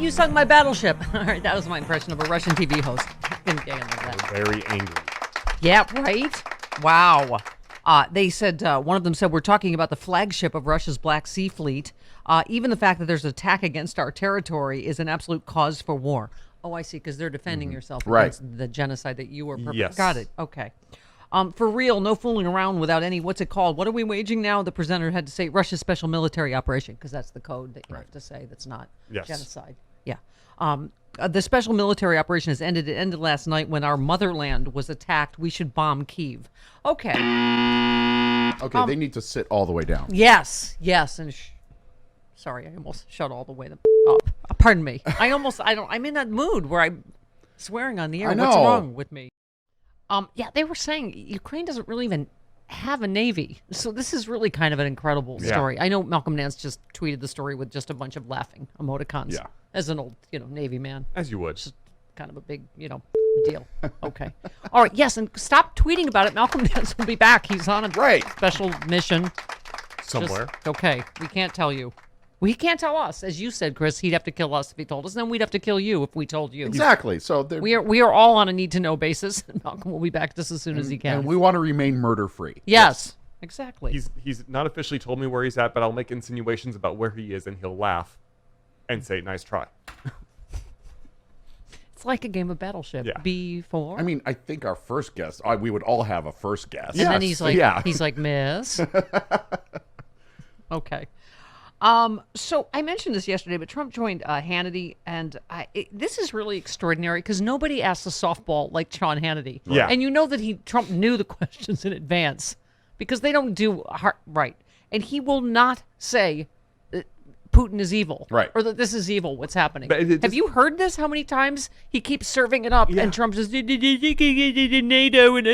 you sunk my battleship. All right, that was my impression of a Russian TV host. Very angry. Yeah, right? Wow. They said, one of them said, we're talking about the flagship of Russia's Black Sea Fleet. Even the fact that there's an attack against our territory is an absolute cause for war. Oh, I see, because they're defending yourself against the genocide that you were perpetrating. Yes. Got it. Okay. For real, no fooling around without any, what's it called? What are we waging now? The presenter had to say Russia's special military operation, because that's the code that you have to say that's not genocide. Yeah. The special military operation has ended. It ended last night when our motherland was attacked. We should bomb Kyiv. Okay. Okay, they need to sit all the way down. Yes. And sorry, I almost shut all the way up. Pardon me. I'm in that mood where I'm swearing on the air. I know. What's wrong with me? Yeah, they were saying Ukraine doesn't really even have a navy. So this is really kind of an incredible story. I know Malcom Nance just tweeted the story with just a bunch of laughing emoticons. Yeah. As an old, Navy man. As you would. Just kind of a big, deal. Okay. All right. Yes, and stop tweeting about it. Malcom Nance will be back. He's on a special mission. Somewhere. Okay. We can't tell you. He can't tell us. As you said, Chris, he'd have to kill us if he told us. Then we'd have to kill you if we told you. Exactly. So we are all on a need-to-know basis. Malcolm will be back just as soon as he can. And we want to remain murder-free. Yes. Exactly. He's not officially told me where he's at, but I'll make insinuations about where he is, and he'll laugh and say, "Nice try." It's like a game of Battleship. Yeah. Before. I mean, I think our first guess, we would all have a first guess. And then he's like, Miss. Okay. So I mentioned this yesterday, but Trump joined Hannity, and this is really extraordinary because nobody asks a softball like Sean Hannity. Yeah. And you know that Trump knew the questions in advance because they don't do right. And he will not say Putin is evil. Right. Or that this is evil, what's happening. But have you heard this? How many times he keeps serving it up and Trump just NATO and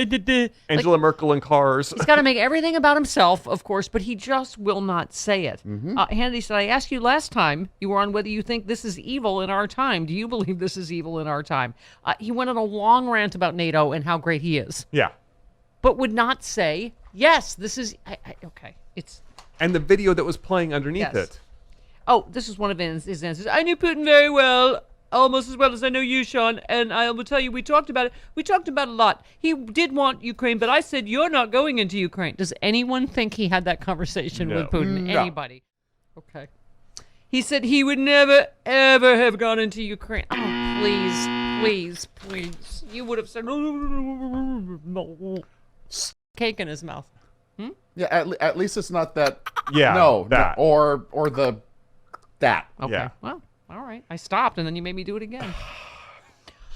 Angela Merkel in cars. He's got to make everything about himself, of course, but he just will not say it. Hannity said, I asked you last time you were on whether you think this is evil in our time. Do you believe this is evil in our time? He went on a long rant about NATO and how great he is. Yeah. But would not say, yes, this is... okay. And the video that was playing underneath it. Oh, this is one of his answers. I knew Putin very well, almost as well as I know you, Sean, and I will tell you, we talked about it. We talked about it a lot. He did want Ukraine, but I said, you're not going into Ukraine. Does anyone think he had that conversation with Putin? No. Anybody? Okay. He said he would never, ever have gone into Ukraine. Oh, please. You would have said, cake in his mouth. Yeah, at least it's not that. Yeah. No, that. or that. Okay. Yeah. Well, all right. I stopped, and then you made me do it again.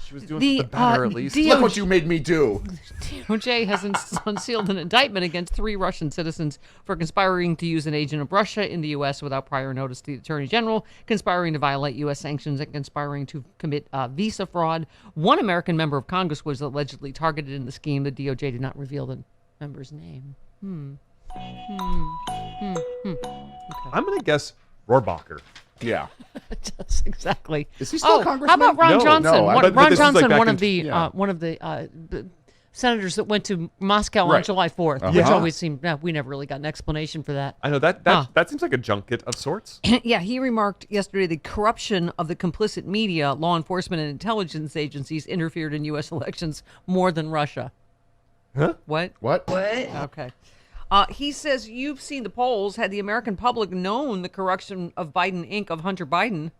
She was doing something better, at least. Look what you made me do. DOJ has unsealed an indictment against 3 Russian citizens for conspiring to use an agent of Russia in the U.S. without prior notice to the Attorney General, conspiring to violate U.S. sanctions, and conspiring to commit visa fraud. One American member of Congress was allegedly targeted in the scheme. The DOJ did not reveal the member's name. Okay. I'm going to guess Rohrbacher. Yeah. Just exactly. Is he still a congressman? How about Ron No, Johnson? no, but Ron this is like Johnson, back one in- of the senators that went to Moscow on Right. July 4th, Uh-huh. which always seemed, we never really got an explanation for that. I know that seems like a junket of sorts. Yeah, he remarked yesterday the corruption of the complicit media, law enforcement, and intelligence agencies interfered in U.S. elections more than Russia. Huh? What? Okay. He says, you've seen the polls. Had the American public known the corruption of Biden Inc. of Hunter Biden?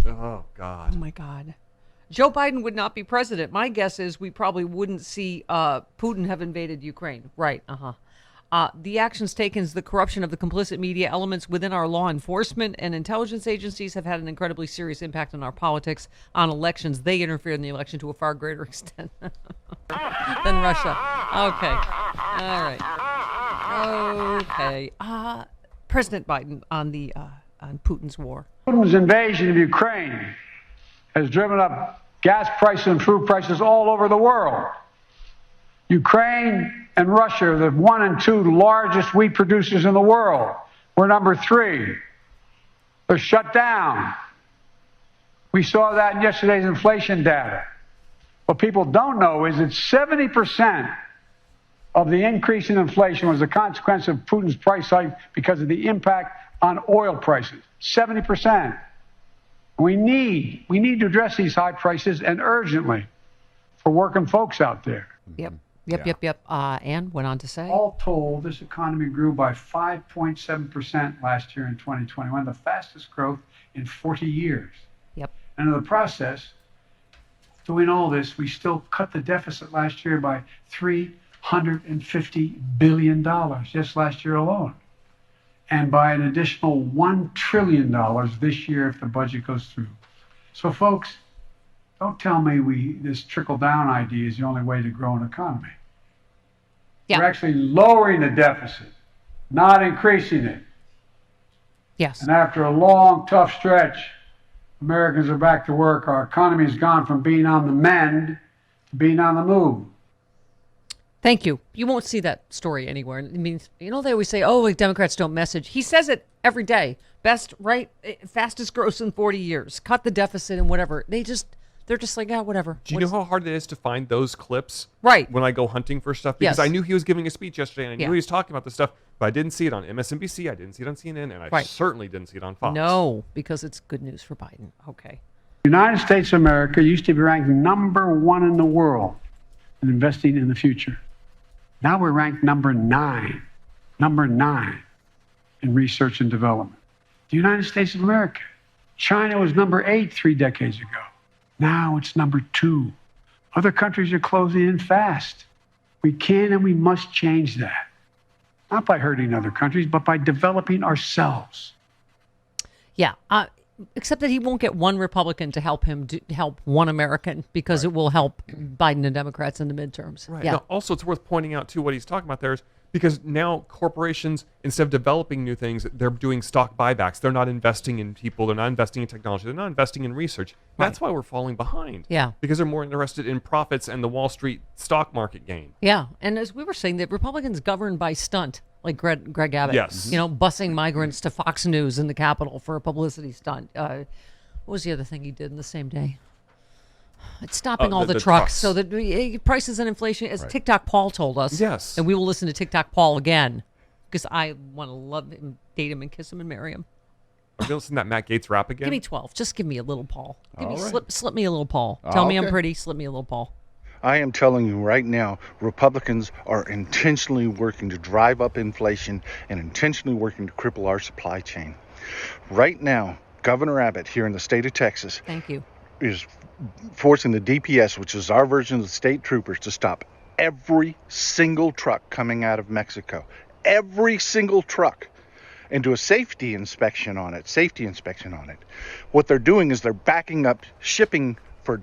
Oh, God. Oh, my God. Joe Biden would not be president. My guess is we probably wouldn't see Putin have invaded Ukraine. Right. The actions taken is the corruption of the complicit media elements within our law enforcement and intelligence agencies have had an incredibly serious impact on our politics, on elections. They interfered in the election to a far greater extent than Russia. Okay. All right. Okay. President Biden on Putin's war. Putin's invasion of Ukraine has driven up gas prices and food prices all over the world. Ukraine and Russia are the 1 and 2 largest wheat producers in the world. We're number 3. They're shut down. We saw that in yesterday's inflation data. What people don't know is that 70% of the increase in inflation was a consequence of Putin's price hike because of the impact on oil prices. 70%. We need to address these high prices, and urgently, for working folks out there. Yep. Yeah. Ann went on to say, All told, this economy grew by 5.7% last year in 2021, the fastest growth in 40 years. yep. And in the process, doing all this, we still cut the deficit last year by $350 billion, just last year alone. And by an additional $1 trillion this year if the budget goes through. So folks, don't tell me this trickle-down idea is the only way to grow an economy. Yeah. We're actually lowering the deficit, not increasing it. Yes. And after a long, tough stretch, Americans are back to work. Our economy has gone from being on the mend to being on the move. Thank you. You won't see that story anywhere. It means, they always say, oh, Democrats don't message. He says it every day. Fastest growth in 40 years. Cut the deficit and whatever. They're just like, whatever. Do you know how hard it is to find those clips? Right. When I go hunting for stuff? Because Yes. I knew he was giving a speech yesterday, and I knew Yeah. he was talking about this stuff, but I didn't see it on MSNBC, I didn't see it on CNN, and I Right. certainly didn't see it on Fox. No, because it's good news for Biden. Okay. The United States of America used to be ranked #1 in the world in investing in the future. Now we're ranked number 9 in research and development. The United States of America. China was number 8 3 decades ago. Now it's number 2. Other countries are closing in fast. We can and we must change that. Not by hurting other countries, but by developing ourselves. Yeah. Except that he won't get one Republican to help him help one American because it will help Biden and Democrats in the midterms. Right. Yeah. Now, also, it's worth pointing out, too, what he's talking about there is because now corporations, instead of developing new things, they're doing stock buybacks. They're not investing in people. They're not investing in technology. They're not investing in research. That's why we're falling behind. Yeah. Because they're more interested in profits and the Wall Street stock market gain. Yeah. And as we were saying, that Republicans govern by stunt, like Greg Abbott. Yes. Busing migrants to Fox News in the Capitol for a publicity stunt. What was the other thing he did in the same day? It's stopping all the trucks so that prices and inflation, as TikTok Paul told us. Yes. And we will listen to TikTok Paul again because I want to love him, date him, and kiss him and marry him. Are you listening to that Matt Gaetz rap again? Give me 12. Just give me a little Paul. All right. Slip me a little Paul. Tell me I'm okay. pretty. Slip me a little Paul. I am telling you right now, Republicans are intentionally working to drive up inflation and intentionally working to cripple our supply chain. Right now, Governor Abbott here in the state of Texas Thank you. is forcing the DPS, which is our version of the state troopers, to stop every single truck coming out of Mexico. Every single truck. And do a safety inspection on it. What they're doing is they're backing up shipping for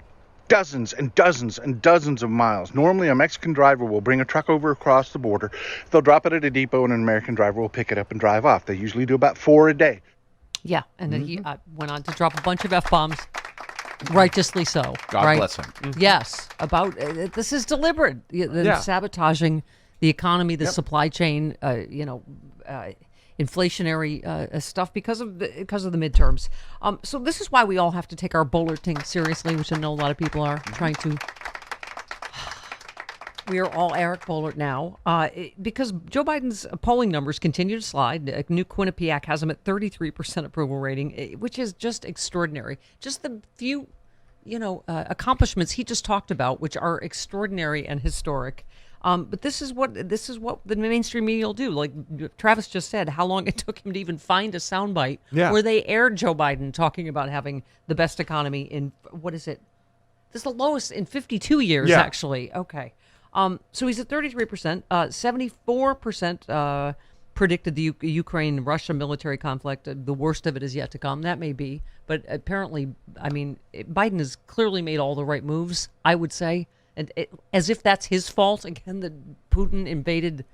dozens and dozens and dozens of miles. Normally, a Mexican driver will bring a truck over across the border. They'll drop it at a depot, and an American driver will pick it up and drive off. They usually do about 4 a day. Yeah. And then he went on to drop a bunch of F-bombs. Righteously so. God bless him. Yes. About this is deliberate. Sabotaging the economy, the supply chain, inflationary stuff because of the midterms. So this is why we all have to take our bulleting seriously, which I know a lot of people are trying to. We are all Eric Boehlert now because Joe Biden's polling numbers continue to slide. A new Quinnipiac has him at 33% approval rating, which is just extraordinary. Just the few, accomplishments he just talked about, which are extraordinary and historic. But this is what the mainstream media will do. Like Travis just said, how long it took him to even find a soundbite where they aired Joe Biden talking about having the best economy in what is it? This is the lowest in 52 years, actually. Okay. So he's at 33%. 74% predicted the Ukraine-Russia military conflict. The worst of it is yet to come. That may be. But apparently, Biden has clearly made all the right moves, I would say. And as if that's his fault, again, that Putin invaded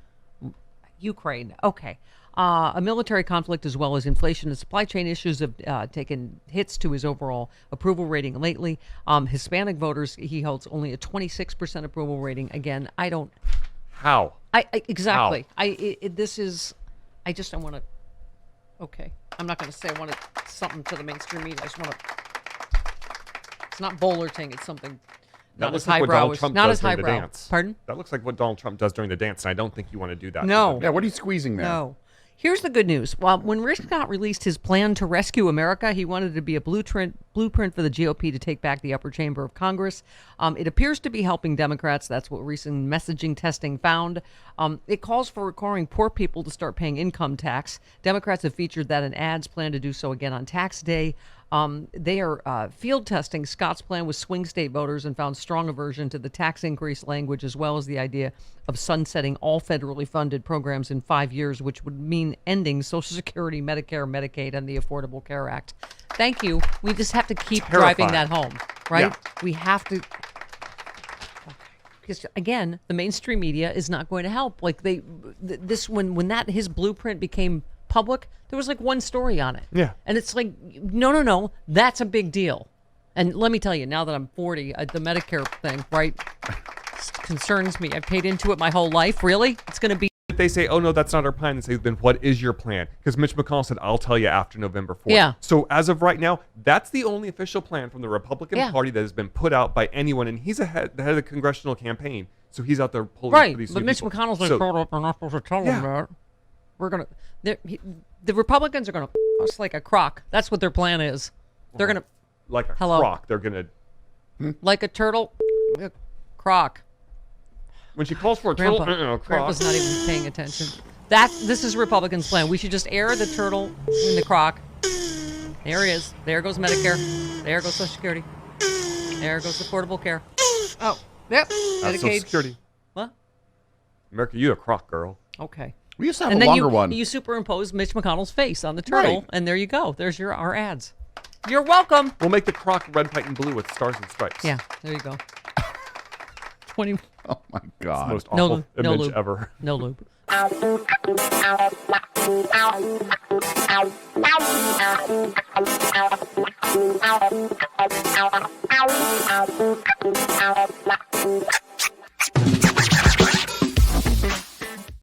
Ukraine. Okay. A military conflict as well as inflation and supply chain issues have taken hits to his overall approval rating lately. Hispanic voters, he holds only a 26% approval rating. Again, I don't... How? Exactly. How? This is... I just don't want to... Okay. I'm not going to say I want something to the mainstream media. I just want to... It's not bowlerting. It's something... That looks like what Donald Trump does during the dance. Pardon? That looks like what Donald Trump does during the dance, and I don't think you want to do that. No. Yeah, what are you squeezing there? No. Here's the good news. Well, when Rick Scott released his plan to rescue America, he wanted to be a blueprint blueprint for the GOP to take back the upper chamber of Congress. It appears to be helping Democrats. That's what recent messaging testing found. It calls for requiring poor people to start paying income tax. Democrats have featured that in ads, plan to do so again on tax day. They are field testing Scott's plan with swing state voters and found strong aversion to the tax increase language, as well as the idea of sunsetting all federally funded programs in 5 years, which would mean ending Social Security, Medicare, Medicaid, and the Affordable Care Act. Thank you. We just have to keep driving that home, right? Yeah. We have to. Because again, the mainstream media is not going to help. Like when his blueprint became public, there was like one story on it. Yeah. And it's like, no, that's a big deal. And let me tell you, now that I'm 40, the Medicare thing, right, concerns me. I've paid into it my whole life. Really? It's going to be. If they say, oh, no, that's not our plan, they say, then what is your plan? Because Mitch McConnell said, I'll tell you after November 4th. Yeah. So as of right now, that's the only official plan from the Republican Party that has been put out by anyone. And he's the head of the congressional campaign. So he's out there pulling for these but new Mitch people. McConnell's like, they're not supposed to tell them that. We're going to. The Republicans are going to us like a crock. That's what their plan is. They're going to. Like a crock. They're going to. Like a turtle. A crock. When she calls for a Grandpa, turtle, crock. Grandpa's not even paying attention. This is Republicans' plan. We should just air the turtle in the crock. There he is. There goes Medicare. There goes Social Security. There goes Affordable Care. Oh, yep. That's Social Security. What? America, you a crock, girl. Okay. We used to have And a then longer one. you superimpose Mitch McConnell's face on the turtle, Right. and there you go. There's our ads. You're welcome. We'll make the crock red, white, and blue with stars and stripes. Yeah, there you go. 20. Oh my It's the God. most No awful lube. No image lube. ever. No lube.